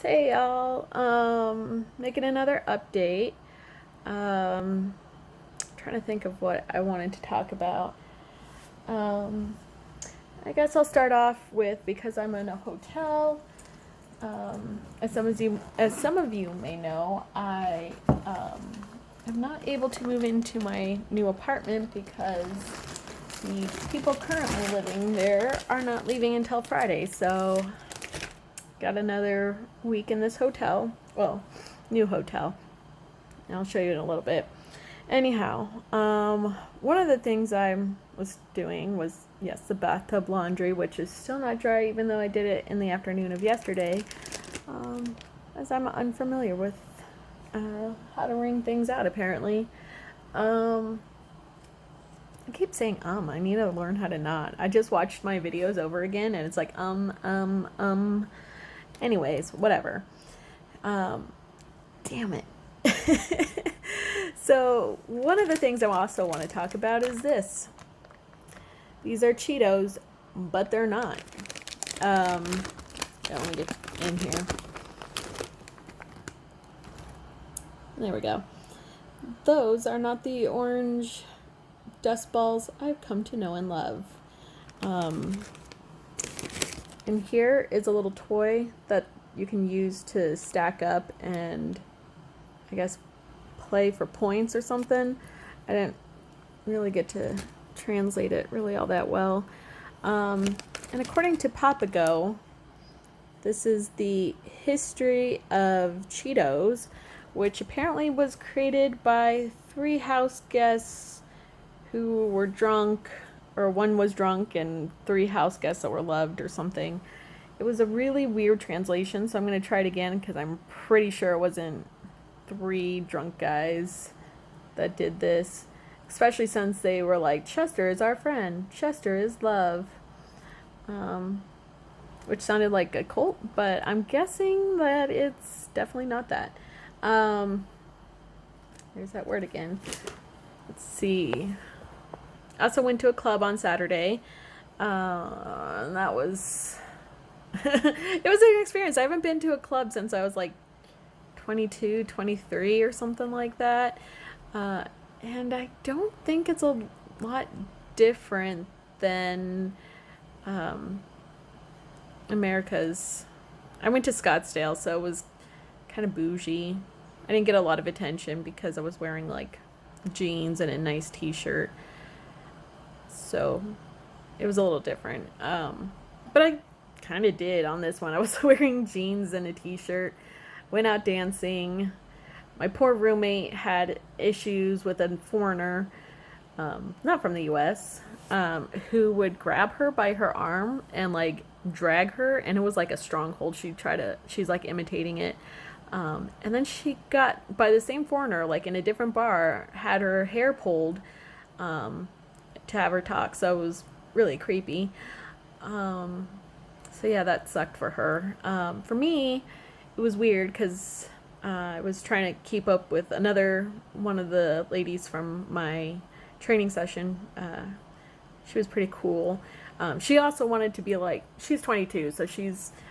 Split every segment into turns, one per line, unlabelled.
Hey y'all, making another update. Um, Trying to think of what I wanted to talk about. Um, I guess I'll start off with because I'm in a hotel. As some of you may know, I am not able to move into my new apartment because the people currently living there are not leaving until Friday. So got another week in this hotel. Well, new hotel. And I'll show you in a little bit. Anyhow, one of the things I was doing was, yes, the bathtub laundry, which is still not dry, even though I did it in the afternoon of yesterday, as I'm unfamiliar with how to wring things out, apparently. I keep saying I need to learn how to not. I just watched my videos over again, and it's like Anyways, whatever. Damn it. So, one of the things I also want to talk about is this. These are Cheetos, but they're not. I want to get in here. There we go. Those are not the orange dust balls I've come to know and love. And here is a little toy that you can use to stack up and, I guess, play for points or something. I didn't really get to translate it really all that well. And according to Papago, this is the history of Cheetos, which apparently was created by 3 house guests who were drunk, or one was drunk and 3 house guests that were loved or something. It was a really weird translation, so I'm going to try it again because I'm pretty sure it wasn't 3 drunk guys that did this, especially since they were like, Chester is our friend, Chester is love, which sounded like a cult, but I'm guessing that it's definitely not that. There's that word again. Let's see. I also went to a club on Saturday, and that was it was an experience. I haven't been to a club since I was like 22, 23 or something like that. And I don't think it's a lot different than America's. I went to Scottsdale, so it was kind of bougie. I didn't get a lot of attention because I was wearing like jeans and a nice t-shirt. So it was a little different. But I kind of did on this one. I was wearing jeans and a t-shirt, went out dancing. My poor roommate had issues with a foreigner, not from the US, who would grab her by her arm and like drag her, and it was like a stronghold. She's like imitating it. And then she got, by the same foreigner, like in a different bar, had her hair pulled to have her talk. So it was really creepy. So yeah, that sucked for her. For me, it was weird because I was trying to keep up with another one of the ladies from my training session. She was pretty cool. She also wanted to be like, she's 22, so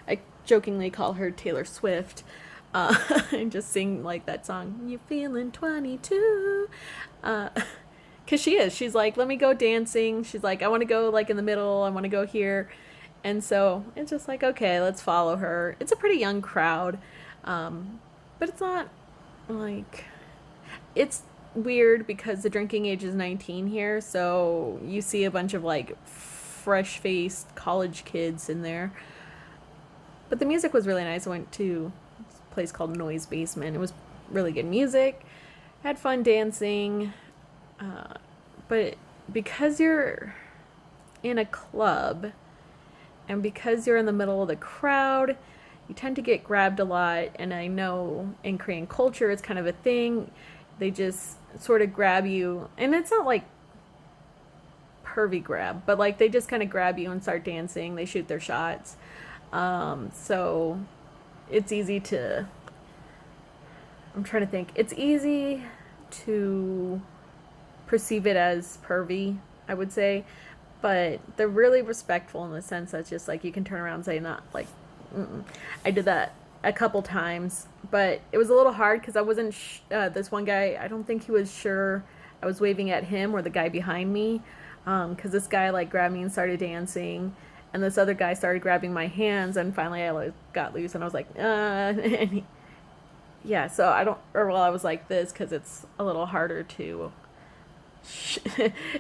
I jokingly call her Taylor Swift, and just sing like that song, You Feeling 22? Because she is. She's like, let me go dancing. She's like, I want to go like in the middle. I want to go here. And so it's just like, okay, let's follow her. It's a pretty young crowd. But it's not like, it's weird because the drinking age is 19 here. So you see a bunch of like fresh faced college kids in there. But the music was really nice. I went to a place called Noise Basement. It was really good music. Had fun dancing. But because you're in a club and because you're in the middle of the crowd, you tend to get grabbed a lot. And I know in Korean culture, it's kind of a thing. They just sort of grab you. And it's not like pervy grab, but like they just kind of grab you and start dancing. They shoot their shots. So it's easy to, I'm trying to think. It's easy to perceive it as pervy, I would say, but they're really respectful in the sense that just like you can turn around and say not like, mm-mm. I did that a couple times, but it was a little hard because I wasn't. This one guy, I don't think he was sure I was waving at him or the guy behind me, because this guy like grabbed me and started dancing, and this other guy started grabbing my hands, and finally I like got loose, and I was like, and yeah. So I don't, or well, I was like this because it's a little harder to.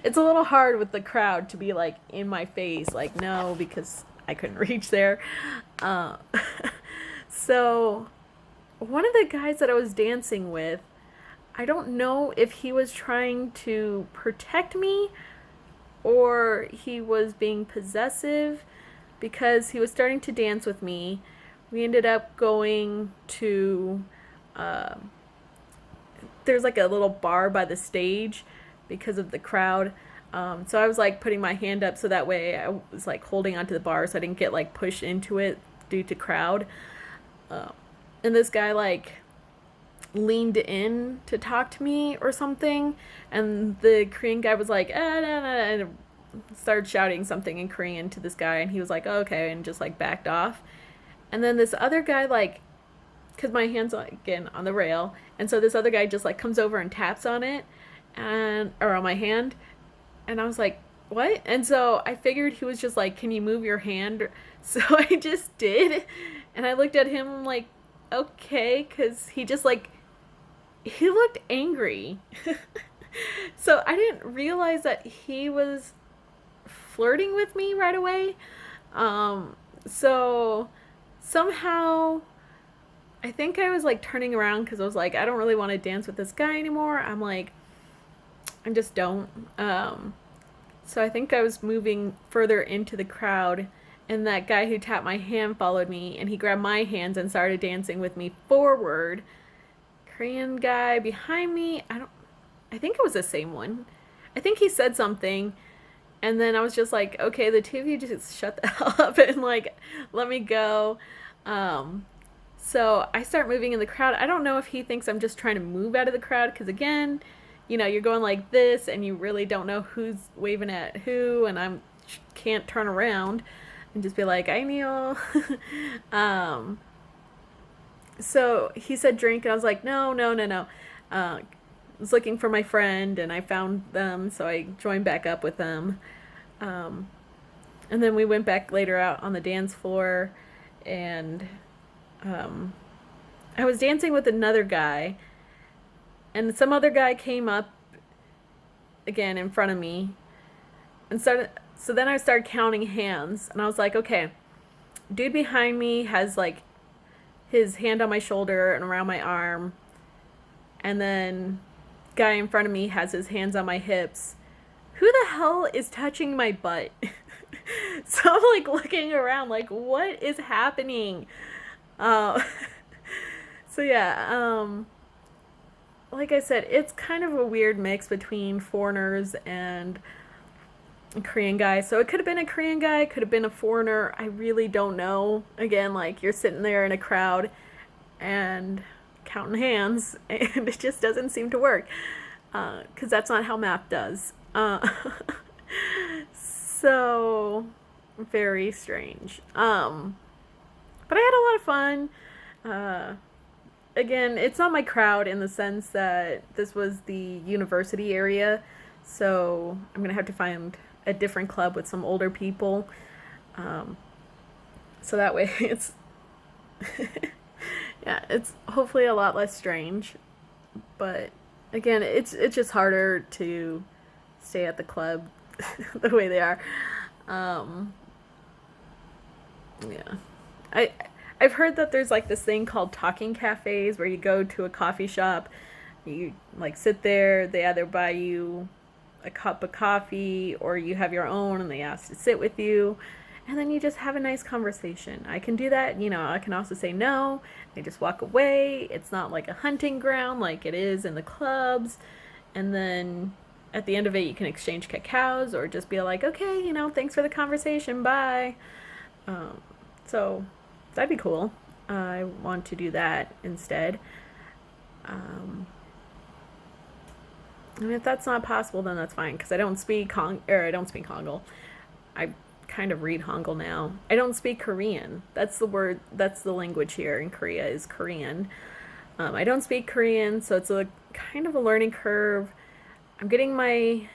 It's a little hard with the crowd to be like in my face, like no, because I couldn't reach there. Uh, so one of the guys that I was dancing with, I don't know if he was trying to protect me or he was being possessive because he was starting to dance with me. We ended up going to, uh, there's like a little bar by the stage because of the crowd. So I was like putting my hand up so that way I was like holding onto the bar so I didn't get like pushed into it due to crowd. Uh, and this guy like leaned in to talk to me or something, and the Korean guy was like, nah, nah, and started shouting something in Korean to this guy, and he was like, oh, okay, and just like backed off. And then this other guy like, because my hand's like, again on the rail, and so this other guy just like comes over and taps on it, and or on my hand, and I was like, what? And so I figured he was just like, can you move your hand? So I just did, and I looked at him like, okay, because he just like he looked angry. So I didn't realize that he was flirting with me right away. So somehow I think I was like turning around because I was like, I don't really want to dance with this guy anymore. I'm like, I just don't. So I think I was moving further into the crowd, and that guy who tapped my hand followed me, and he grabbed my hands and started dancing with me forward. Korean guy behind me, I think it was the same one. I think he said something, and then I was just like, okay, the two of you just shut the hell up and like let me go. Um, so I start moving in the crowd. I don't know if he thinks I'm just trying to move out of the crowd because again, you're going like this and you really don't know who's waving at who, and I can't turn around and just be like, I kneel. um, so he said drink, and I was like, no, no, no, no. I was looking for my friend, and I found them, so I joined back up with them. Um, and then we went back later out on the dance floor, and um, I was dancing with another guy, and some other guy came up again in front of me and started. So then I started counting hands, and I was like, okay, dude behind me has like his hand on my shoulder and around my arm, and then guy in front of me has his hands on my hips. Who the hell is touching my butt? So I'm like looking around like, what is happening? uh, so yeah, like I said, it's kind of a weird mix between foreigners and a Korean guy. So it could have been a Korean guy, could have been a foreigner. I really don't know. Again, like you're sitting there in a crowd and counting hands, and it just doesn't seem to work because that's not how math does. So very strange. But I had a lot of fun. Uh, Again, it's not my crowd in the sense that this was the university area, so I'm gonna have to find a different club with some older people. Um, so that way it's yeah, it's hopefully a lot less strange. But again, it's just harder to stay at the club the way they are. Um, yeah, I I've heard that there's like this thing called talking cafes where you go to a coffee shop, you like sit there, they either buy you a cup of coffee or you have your own and they ask to sit with you, and then you just have a nice conversation. I can do that, I can also say no, they just walk away. It's not like a hunting ground like it is in the clubs. And then at the end of it you can exchange cacaos or just be like, okay, thanks for the conversation, bye. So that'd be cool. I want to do that instead. Um, and if that's not possible, then that's fine because I don't speak Hangul. I kind of read Hangul now. I don't speak Korean. That's the word. That's the language here in Korea is Korean. I don't speak Korean, so it's a kind of a learning curve. I'm getting my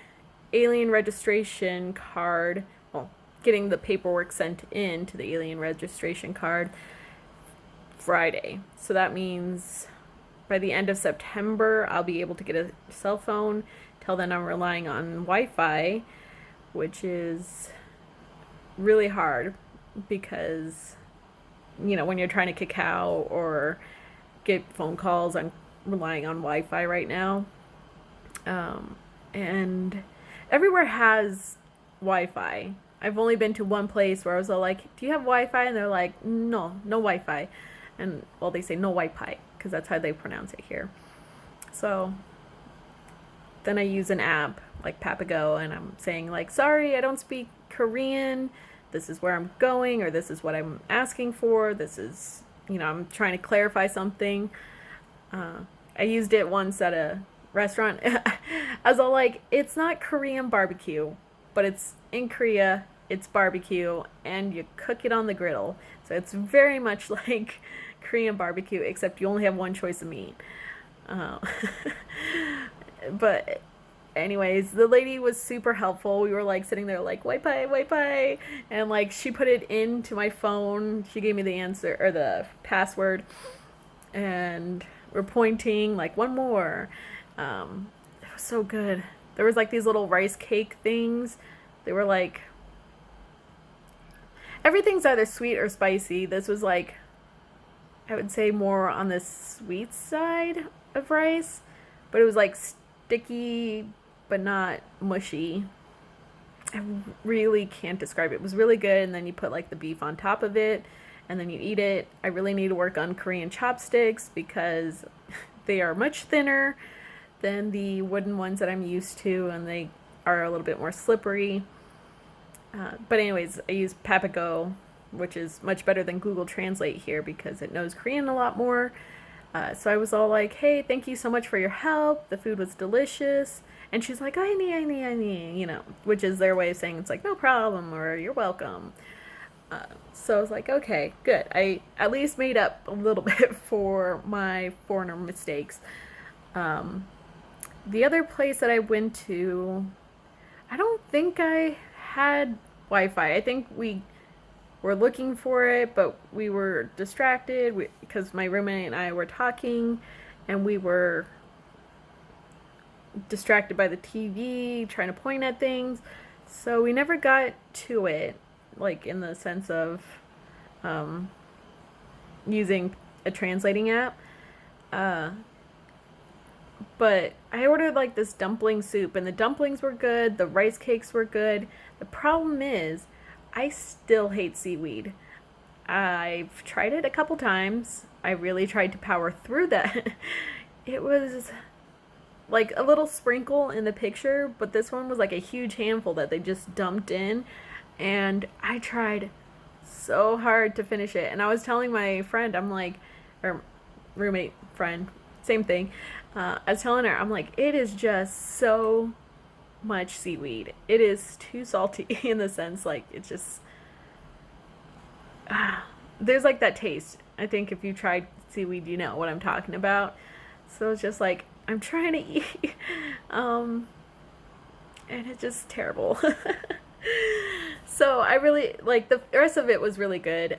alien registration card. Well, getting the paperwork sent in to the alien registration card Friday. So that means by the end of September, I'll be able to get a cell phone. Till then, I'm relying on Wi-Fi, which is really hard because, when you're trying to Kakao or get phone calls, I'm relying on Wi-Fi right now. And everywhere has Wi-Fi. I've only been to one place where I was all like, "Do you have Wi-Fi?" And they're like, "No, no Wi-Fi." And well, they say no Wi-Fi because that's how they pronounce it here. So then I use an app like Papago, and I'm saying like, "Sorry, I don't speak Korean. This is where I'm going, or this is what I'm asking for. This is, I'm trying to clarify something." I used it once at a restaurant. I was all like, "It's not Korean barbecue, but it's in Korea. It's barbecue, and you cook it on the griddle. So it's very much like Korean barbecue, except you only have one choice of meat." Uh, but anyways, the lady was super helpful. We were like sitting there like Wi-Fi, Wi-Fi, and like she put it into my phone. She gave me the answer or the password, and we're pointing like one more. It was so good. There was like these little rice cake things. They were like everything's either sweet or spicy. This was like I would say more on the sweet side of rice, but it was like sticky but not mushy. I really can't describe it. It was really good, and then you put like the beef on top of it, and then you eat it. I really need to work on Korean chopsticks because they are much thinner than the wooden ones that I'm used to, and they are a little bit more slippery. But anyways, I use Papago, which is much better than Google Translate here because it knows Korean a lot more. So I was all like, "Hey, thank you so much for your help. The food was delicious." And she's like, I need, which is their way of saying it's like, "No problem," or "You're welcome." So I was like, okay, good. I at least made up a little bit for my foreigner mistakes. The other place that I went to, I don't think I had Wi-Fi. I think we were looking for it, but we were distracted because my roommate and I were talking, and we were distracted by the TV, trying to point at things. So we never got to it, like in the sense of using a translating app. But I ordered like this dumpling soup, and the dumplings were good, the rice cakes were good. The problem is, I still hate seaweed. I've tried it a couple times. I really tried to power through that. It was like a little sprinkle in the picture, but this one was like a huge handful that they just dumped in. And I tried so hard to finish it. And I was telling my friend, I'm like, or roommate, friend, same thing. I was telling her, I'm like, it is just so much seaweed. It is too salty in the sense, like, it's just, there's like that taste. I think if you tried seaweed, you know what I'm talking about. So it's just like, I'm trying to eat, and it's just terrible. So I really, like, the rest of it was really good.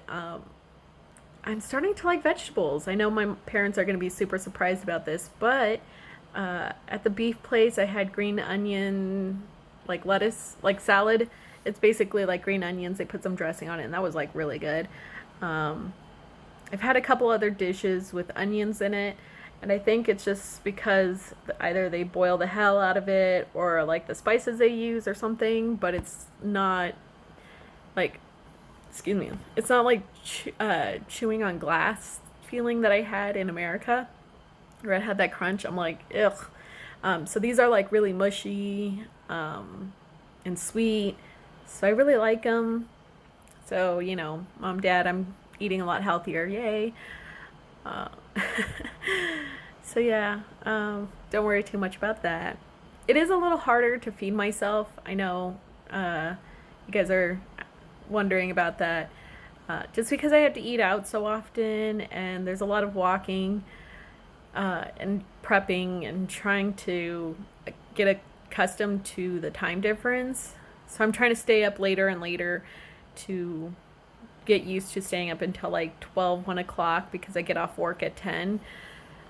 I'm starting to like vegetables. I know my parents are going to be super surprised about this, but at the beef place, I had green onion, like lettuce, like salad. It's basically like green onions. They put some dressing on it, and that was like really good. I've had a couple other dishes with onions in it, and I think it's just because either they boil the hell out of it or like the spices they use or something, but it's not like, excuse me, it's not like chewing on glass feeling that I had in America, where I had that crunch. I'm like, ugh. So these are like really mushy and sweet. So I really like them. So, mom, dad, I'm eating a lot healthier. Yay. Uh, so yeah, don't worry too much about that. It is a little harder to feed myself. I know you guys are wondering about that. Just because I have to eat out so often and there's a lot of walking and prepping and trying to get accustomed to the time difference. So I'm trying to stay up later and later to get used to staying up until like 12, 1 o'clock because I get off work at 10.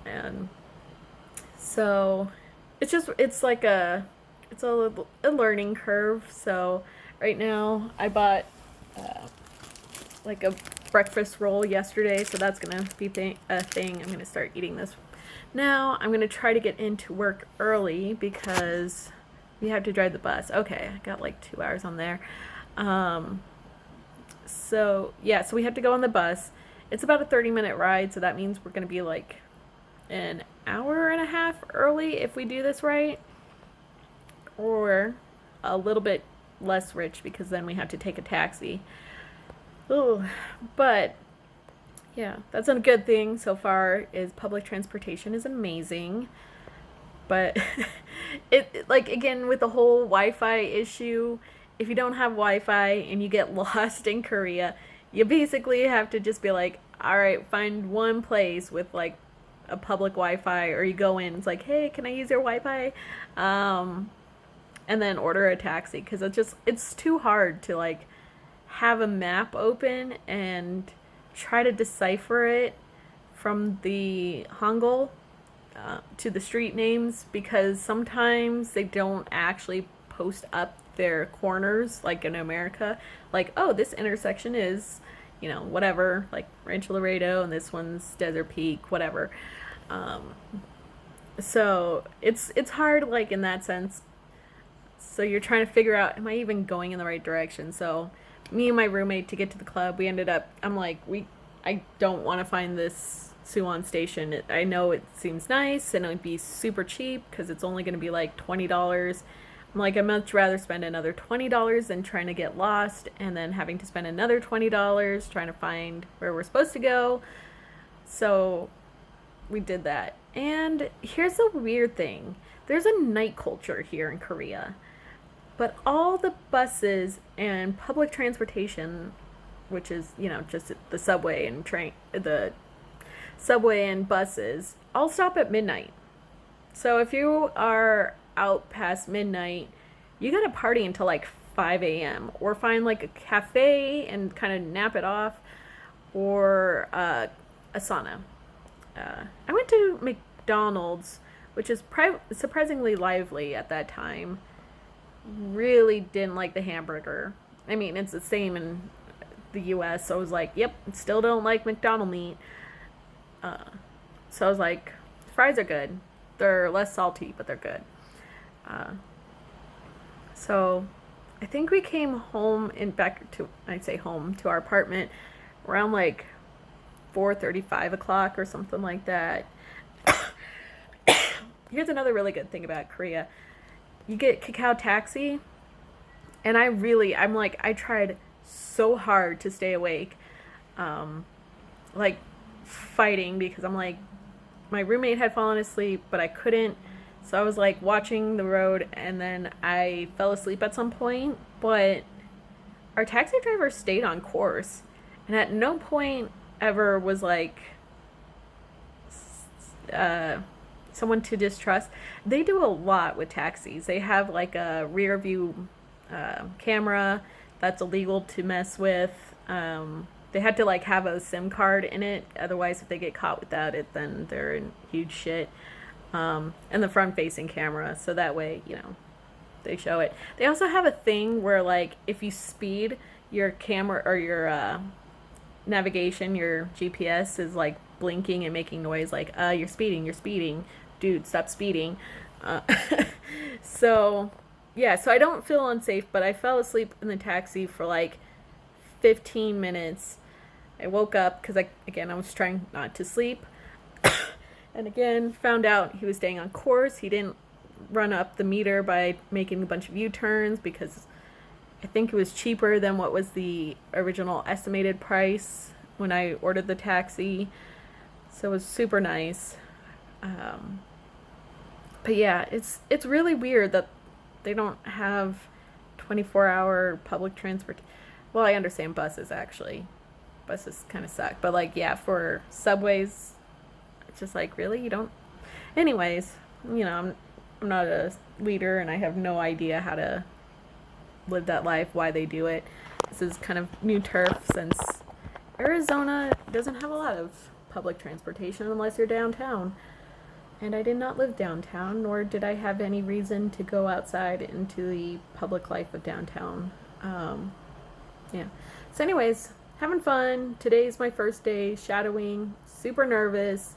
And so it's like a learning curve. So right now I bought like a breakfast roll yesterday, so that's gonna be a thing. I'm gonna start eating this now. I'm gonna try to get into work early because we have to drive the bus. Okay, I got like 2 hours on there. So yeah, so we have to go on the bus. It's about a 30-minute ride, so that means we're gonna be like an hour and a half early if we do this right, or a little bit less rich because then we have to take a taxi. Ooh, but yeah, that's a good thing so far is public transportation is amazing. But like again with the whole Wi-Fi issue, if you don't have Wi-Fi and you get lost in Korea, you basically have to just be like, all right, find one place with like a public Wi-Fi, or you go in, it's like, hey, can I use your Wi-Fi? And then order a taxi because it's too hard to like have a map open and try to decipher it from the Hangul to the street names, because sometimes they don't actually post up their corners like in America. Like, oh, this intersection is, whatever, like Rancho Laredo, and this one's Desert Peak, whatever. So it's hard, like in that sense. So you're trying to figure out, am I even going in the right direction? So me and my roommate, to get to the club, we ended up, I'm like, I don't want to find this Suwon station. I know it seems nice and it would be super cheap because it's only going to be like $20. I'm like, I'd much rather spend another $20 than trying to get lost and then having to spend another $20 trying to find where we're supposed to go. So we did that. And here's the weird thing. There's a night culture here in Korea. But all the buses and public transportation, which is, just the subway and the subway and buses, all stop at midnight. So if you are out past midnight, you gotta party until like 5 a.m. or find like a cafe and kind of nap it off, or a sauna. I went to McDonald's, which is surprisingly lively at that time. Really didn't like the hamburger. I mean, it's the same in the US, so I was like, yep, still don't like McDonald's meat. So I was like, fries are good. They're less salty, but they're good. So I think we came home and back to, I'd say home, to our apartment around like 4:30, 5 o'clock or something like that. Here's another really good thing about Korea. You get Kakao Taxi, and I'm like, I tried so hard to stay awake, like fighting, because I'm like, my roommate had fallen asleep, but I couldn't, so I was like watching the road, and then I fell asleep at some point, but our taxi driver stayed on course, and at no point ever was like, someone to distrust. They do a lot with taxis. They have like a rear view camera that's illegal to mess with. They had to like have a SIM card in it. Otherwise, if they get caught without it, then they're in huge shit. And the front facing camera. So that way, they show it. They also have a thing where like if you speed, your camera or your navigation, your GPS is like blinking and making noise like, you're speeding. Dude, stop speeding. So yeah, so I don't feel unsafe, but I fell asleep in the taxi for like 15 minutes. I woke up because I was trying not to sleep. And again, found out he was staying on course. He didn't run up the meter by making a bunch of U-turns, because I think it was cheaper than what was the original estimated price when I ordered the taxi. So it was super nice. But yeah, it's really weird that they don't have 24-hour public transport. Well, I understand buses actually. Buses kind of suck, but like yeah, for subways, it's just like really you don't. Anyways, I'm not a leader and I have no idea how to live that life, why they do it. This is kind of new turf since Arizona doesn't have a lot of public transportation unless you're downtown. And I did not live downtown, nor did I have any reason to go outside into the public life of downtown. Yeah. So, anyways, having fun. Today's my first day shadowing. Super nervous,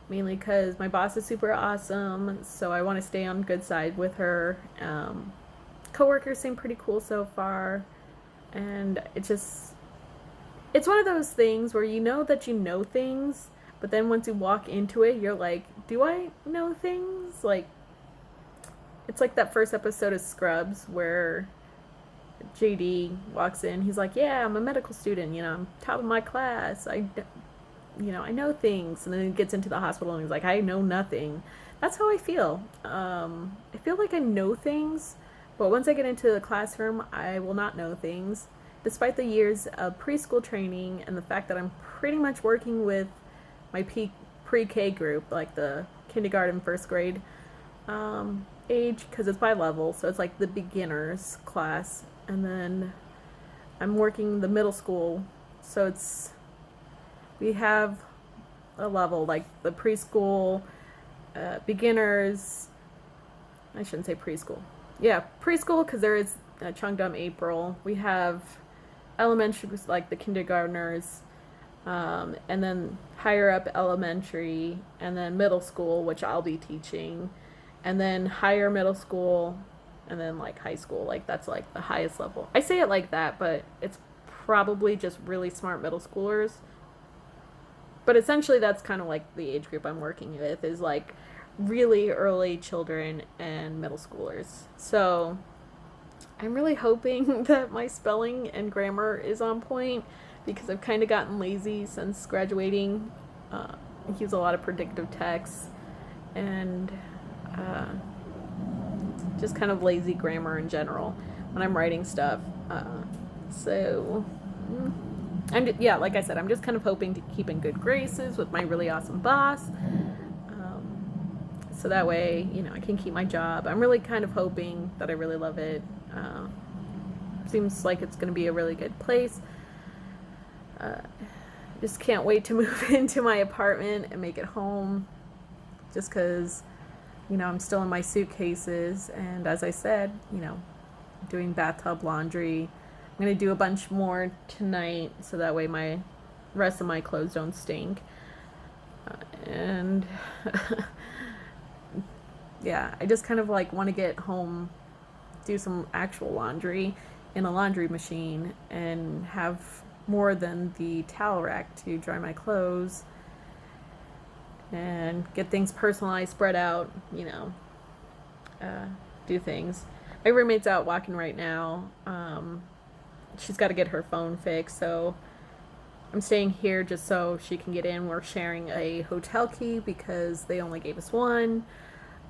mainly because my boss is super awesome, so I want to stay on good side with her. Coworkers seem pretty cool so far, and it's one of those things where you know that you know things, but then once you walk into it, you're like, do I know things? Like, it's like that first episode of Scrubs where JD walks in. He's like, yeah, I'm a medical student. I'm top of my class. I know things. And then he gets into the hospital and he's like, I know nothing. That's how I feel. I feel like I know things, but once I get into the classroom, I will not know things. Despite the years of preschool training and the fact that I'm pretty much working with my pre-K group, like the kindergarten, first grade age, because it's by level, so it's like the beginners class, and then I'm working the middle school, so we have a level like the preschool, beginners. I shouldn't say preschool. Yeah, preschool, because there is Cheongdam April. We have elementary, like the kindergartners, and then higher up elementary, and then middle school, which I'll be teaching, and then higher middle school, and then like high school. Like that's like the highest level. I say it like that, but it's probably just really smart middle schoolers. But essentially, that's kind of like the age group I'm working with, is like really early children and middle schoolers. So I'm really hoping that my spelling and grammar is on point, because I've kind of gotten lazy since graduating. I use a lot of predictive text and just kind of lazy grammar in general when I'm writing stuff. So, yeah, like I said, I'm just kind of hoping to keep in good graces with my really awesome boss. So that way, I can keep my job. I'm really kind of hoping that I really love it. Seems like it's going to be a really good place. Just can't wait to move into my apartment and make it home, just because I'm still in my suitcases, and as I said, doing bathtub laundry. I'm going to do a bunch more tonight so that way my rest of my clothes don't stink. And yeah, I just kind of like want to get home, do some actual laundry in a laundry machine, and have more than the towel rack to dry my clothes, and get things personalized, spread out, do things. My roommate's out walking right now. She's got to get her phone fixed, so I'm staying here just so she can get in. We're sharing a hotel key because they only gave us one.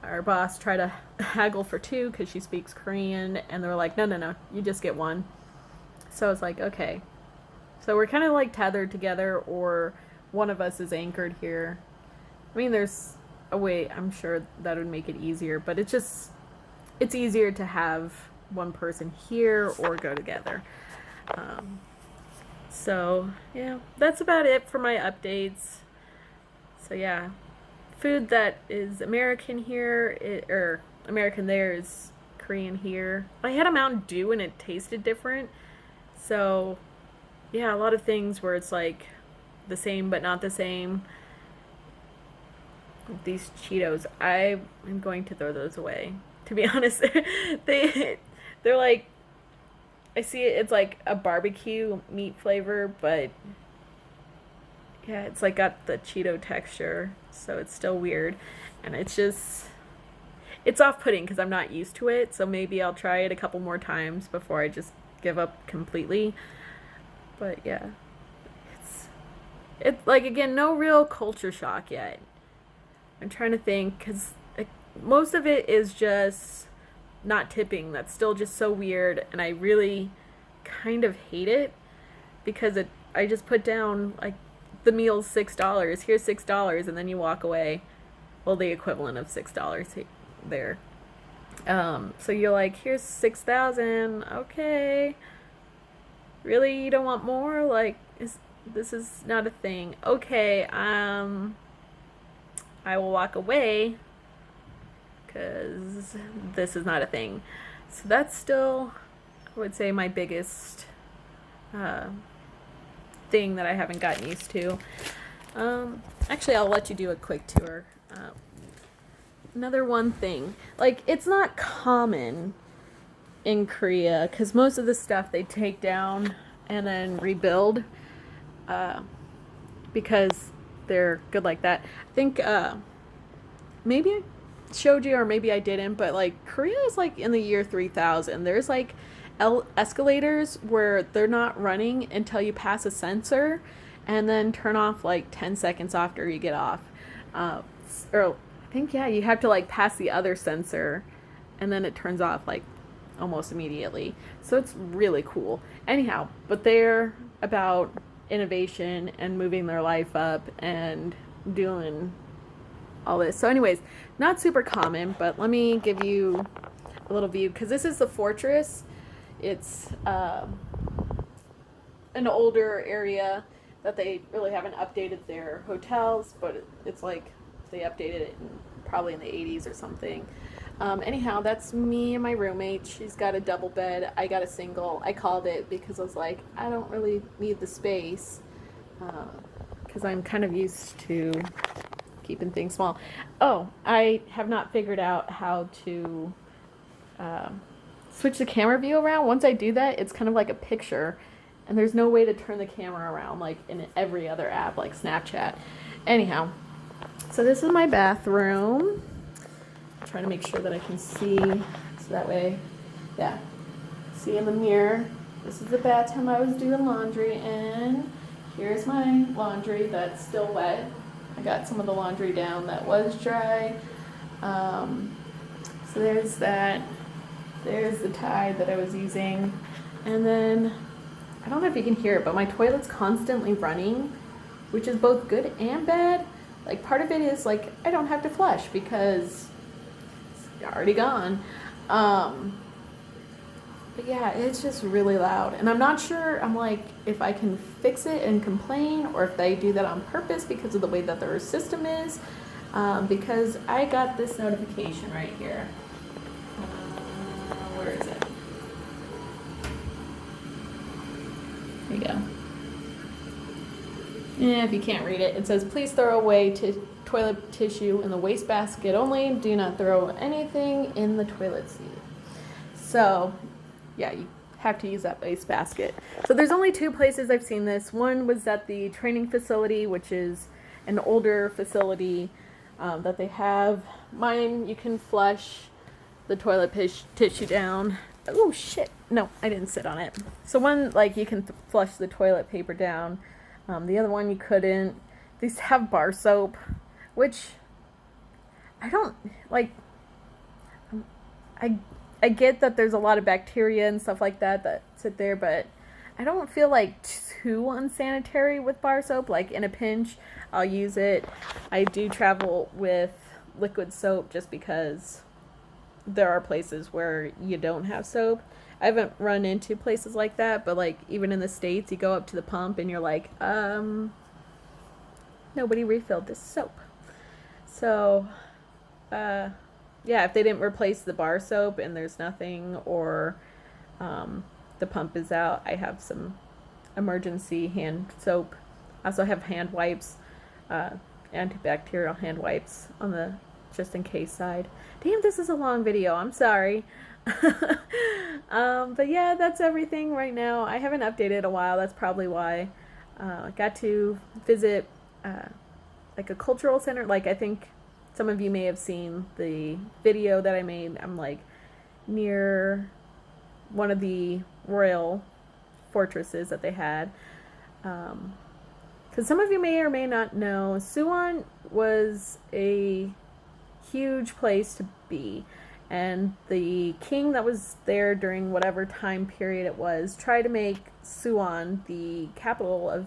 Our boss tried to haggle for two because she speaks Korean, and they were like, no, you just get one. So I was like, okay. So we're kind of like tethered together, or one of us is anchored here. I mean, there's a way, I'm sure, that would make it easier, but it's easier to have one person here or go together. So yeah, that's about it for my updates. So yeah, food that is American here, or American there, is Korean here. I had a Mountain Dew and it tasted different. So yeah, a lot of things where it's like the same but not the same. These Cheetos, I am going to throw those away. To be honest, they're like, I see it's like a barbecue meat flavor, but yeah, it's like got the Cheeto texture, so it's still weird, and it's off-putting because I'm not used to it. So maybe I'll try it a couple more times before I just give up completely. But yeah, it's like, again, no real culture shock yet. I'm trying to think, because most of it is just not tipping. That's still just so weird, and I really kind of hate it because I just put down like the meal's $6. Here's $6, and then you walk away. Well, the equivalent of $6 there. So you're like, here's 6,000. Okay. Really, you don't want more? Like, this is not a thing. Okay. I will walk away because this is not a thing. So that's still, I would say, my biggest thing that I haven't gotten used to. Actually, I'll let you do a quick tour. Another one thing, like, it's not common in Korea because most of the stuff they take down and then rebuild because they're good like that. I think maybe I showed you or maybe I didn't, but like Korea is like in the year 3000. There's like escalators where they're not running until you pass a sensor and then turn off like 10 seconds after you get off. Or I think, yeah, you have to like pass the other sensor and then it turns off like almost immediately. So it's really cool. Anyhow, but they're about innovation and moving their life up and doing all this. So anyways, not super common, but let me give you a little view because this is the fortress. It's an older area that they really haven't updated their hotels, but it's like they updated it probably in the 80s or something. Anyhow, that's me and my roommate. She's got a double bed. I got a single. I called it because I was like, I don't really need the space because I'm kind of used to keeping things small. Oh, I have not figured out how to switch the camera view around. Once I do that, it's kind of like a picture, and there's no way to turn the camera around like in every other app like Snapchat. Anyhow, so this is my bathroom. I'm trying to make sure that I can see, so that way, yeah, see in the mirror. This is the bathtub I was doing laundry in. Here's my laundry that's still wet. I got some of the laundry down that was dry. So there's that. There's the Tide that I was using. And then, I don't know if you can hear it, but my toilet's constantly running, which is both good and bad. Like, part of it is, like, I don't have to flush because it's already gone. But yeah, it's just really loud. And I'm not sure, I'm like, if I can fix it and complain, or if they do that on purpose because of the way that their system is. Because I got this notification right here. Where is it? There you go. Yeah, if you can't read it, it says, please throw away toilet tissue in the wastebasket only. Do not throw anything in the toilet seat. So, yeah, you have to use that wastebasket. So there's only two places I've seen this. One was at the training facility, which is an older facility that they have. Mine, you can flush the toilet tissue down. Oh, shit. No, I didn't sit on it. So one, like, you can flush the toilet paper down. The other one you couldn't. These have bar soap, which I don't, like, I get that there's a lot of bacteria and stuff like that sit there, but I don't feel like too unsanitary with bar soap. Like, in a pinch, I'll use it. I do travel with liquid soap just because there are places where you don't have soap. I haven't run into places like that, but like even in the States, you go up to the pump and you're like, nobody refilled this soap. So, yeah, if they didn't replace the bar soap and there's nothing, or the pump is out, I have some emergency hand soap. I also have hand wipes, antibacterial hand wipes on the just in case side. Damn, this is a long video. I'm sorry. But yeah, that's everything right now. I haven't updated in a while. That's probably why. I got to visit like a cultural center. Like, I think some of you may have seen the video that I made. I'm like near one of the royal fortresses that they had. Because some of you may or may not know, Suwon was a huge place to be. And the king that was there during whatever time period it was tried to make Suwon the capital of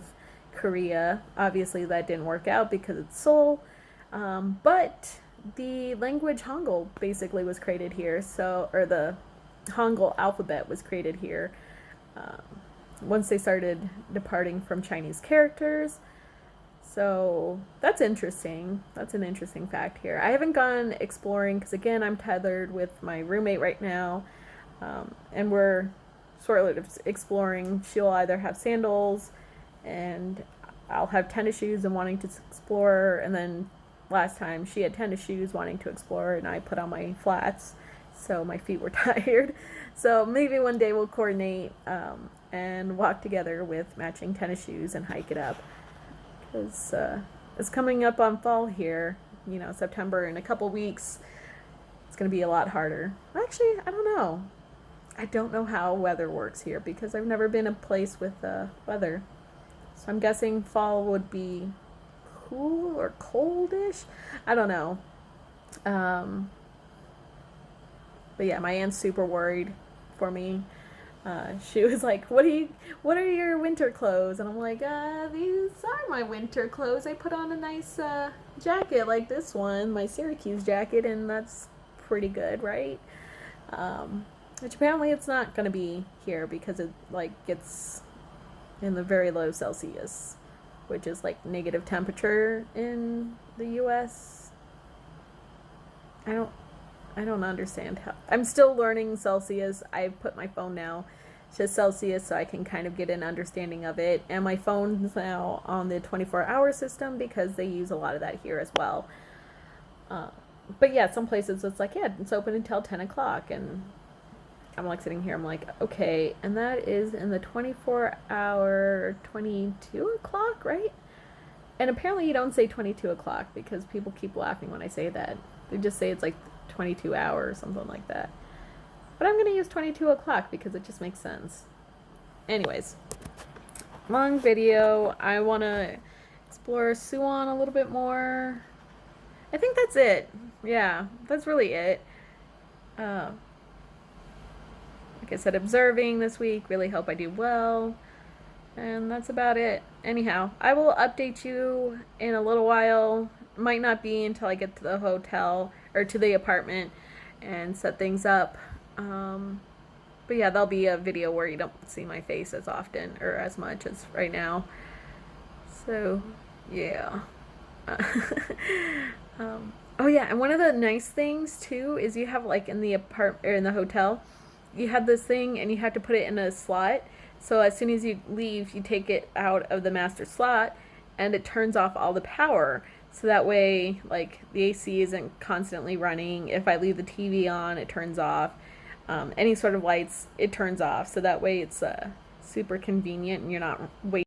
Korea. Obviously, that didn't work out because it's Seoul. But the language Hangul basically was created here, or the Hangul alphabet was created here. Um, Once they started departing from Chinese characters. So that's interesting. That's an interesting fact here. I haven't gone exploring because, again, I'm tethered with my roommate right now, and we're sort of exploring. She'll either have sandals, and I'll have tennis shoes and wanting to explore. And then last time she had tennis shoes wanting to explore, and I put on my flats, so my feet were tired. So maybe one day we'll coordinate and walk together with matching tennis shoes and hike it up. Because it's coming up on fall here, September. In a couple weeks, it's going to be a lot harder. Actually, I don't know. I don't know how weather works here because I've never been a place with weather. So I'm guessing fall would be cool or coldish. I don't know. But yeah, my aunt's super worried for me. She was like, what are your winter clothes? And I'm like, these are my winter clothes. I put on a nice jacket like this one, my Syracuse jacket, and that's pretty good, right? Which apparently it's not going to be here because it gets in the very low Celsius, which is like negative temperature in the US. I don't understand how. I'm still learning Celsius. I put my phone now to Celsius so I can kind of get an understanding of it. And my phone's now on the 24-hour system because they use a lot of that here as well. But yeah, some places it's like, yeah, it's open until 10 o'clock. And I'm like sitting here, I'm like, okay. And that is in the 24-hour, 22 o'clock, right? And apparently you don't say 22 o'clock because people keep laughing when I say that. They just say it's like 22 hours or something like that. But I'm going to use 22 o'clock because it just makes sense. Anyways, long video. I want to explore Suwon a little bit more. I think that's it. Yeah, that's really it. Like I said, observing this week. Really hope I do well. And that's about it. Anyhow, I will update you in a little while. Might not be until I get to the hotel or to the apartment and set things up. But yeah, there'll be a video where you don't see my face as often or as much as right now. So, yeah. Oh yeah, and one of the nice things too is you have like in the apartment or in the hotel, you have this thing and you have to put it in a slot. So as soon as you leave, you take it out of the master slot and it turns off all the power. So that way, like, the AC isn't constantly running. If I leave the TV on, it turns off. Any sort of lights, it turns off. So that way it's super convenient and you're not waiting.